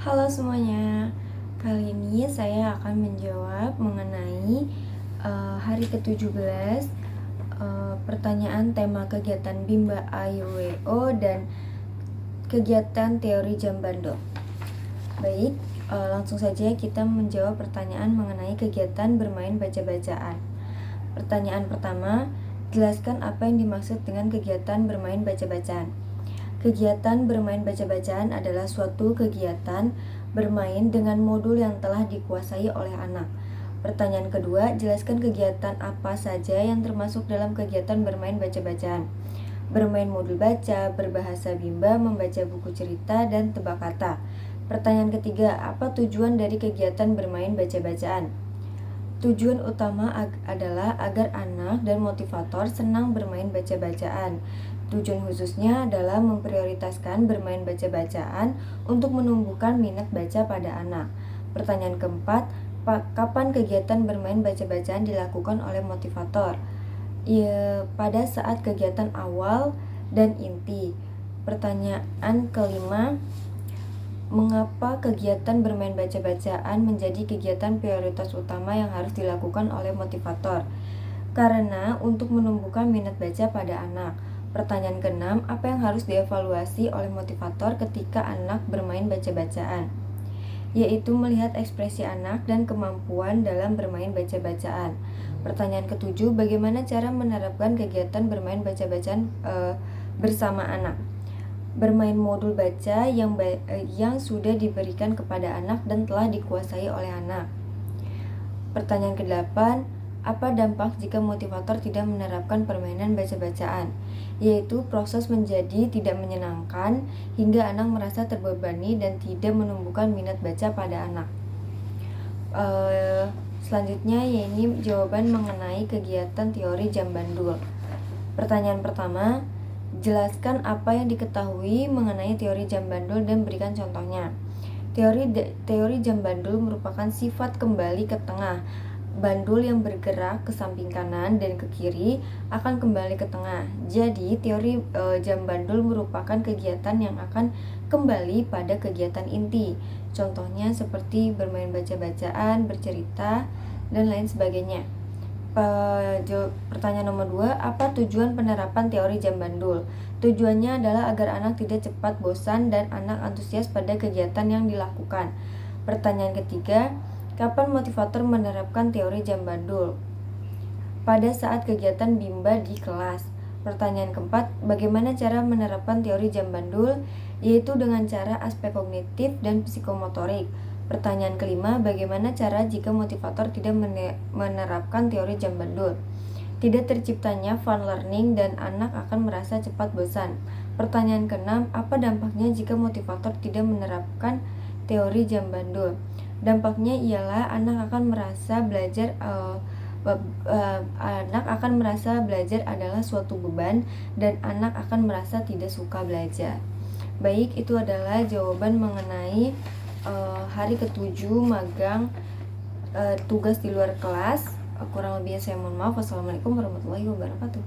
Halo semuanya, kali ini saya akan menjawab mengenai hari ke-17 pertanyaan tema kegiatan Bimba AYWO dan kegiatan teori jam bandul. Baik, langsung saja kita menjawab pertanyaan mengenai kegiatan bermain baca-bacaan. Pertanyaan pertama, jelaskan apa yang dimaksud dengan kegiatan bermain baca-bacaan. Kegiatan bermain baca-bacaan adalah suatu kegiatan bermain dengan modul yang telah dikuasai oleh anak. Pertanyaan kedua, jelaskan kegiatan apa saja yang termasuk dalam kegiatan bermain baca-bacaan. Bermain modul baca, berbahasa Bimba, membaca buku cerita, dan tebak kata. Pertanyaan ketiga, apa tujuan dari kegiatan bermain baca-bacaan? Tujuan utama adalah agar anak dan motivator senang bermain baca-bacaan. Tujuan khususnya adalah memprioritaskan bermain baca-bacaan untuk menumbuhkan minat baca pada anak. Pertanyaan keempat, kapan kegiatan bermain baca-bacaan dilakukan oleh motivator? Ya, pada saat kegiatan awal dan inti. Pertanyaan kelima, mengapa kegiatan bermain baca-bacaan menjadi kegiatan prioritas utama yang harus dilakukan oleh motivator? Karena untuk menumbuhkan minat baca pada anak. Pertanyaan keenam, apa yang harus dievaluasi oleh motivator ketika anak bermain baca-bacaan? Yaitu melihat ekspresi anak dan kemampuan dalam bermain baca-bacaan. Pertanyaan ketujuh, bagaimana cara menerapkan kegiatan bermain baca-bacaan bersama anak? Bermain modul baca yang sudah diberikan kepada anak dan telah dikuasai oleh anak. Pertanyaan ke-8, apa dampak jika motivator tidak menerapkan permainan baca-bacaan? Yaitu proses menjadi tidak menyenangkan hingga anak merasa terbebani dan tidak menumbuhkan minat baca pada anak. Selanjutnya yaitu jawaban mengenai kegiatan teori jam bandul. Pertanyaan pertama, jelaskan apa yang diketahui mengenai teori jam bandul dan berikan contohnya. Teori jam bandul merupakan sifat kembali ke tengah. Bandul yang bergerak ke samping kanan dan ke kiri akan kembali ke tengah. Jadi, teori jam bandul merupakan kegiatan yang akan kembali pada kegiatan inti. Contohnya seperti bermain baca-bacaan, bercerita, dan lain sebagainya. Pertanyaan nomor 2, apa tujuan penerapan teori jam bandul? Tujuannya adalah agar anak tidak cepat bosan dan anak antusias pada kegiatan yang dilakukan. Pertanyaan ketiga, kapan motivator menerapkan teori jam bandul? Pada saat kegiatan Bimba di kelas. Pertanyaan keempat, bagaimana cara menerapkan teori jam bandul? Yaitu dengan cara aspek kognitif dan psikomotorik. Pertanyaan kelima, bagaimana cara jika motivator tidak menerapkan teori jam bandul? Tidak terciptanya fun learning dan anak akan merasa cepat bosan. Pertanyaan keenam, apa dampaknya jika motivator tidak menerapkan teori jam bandul? Dampaknya ialah anak akan merasa belajar adalah suatu beban dan anak akan merasa tidak suka belajar. Baik, itu adalah jawaban mengenai hari ke-7 magang tugas di luar kelas. Kurang lebihnya saya mohon maaf. Wassalamualaikum warahmatullahi wabarakatuh.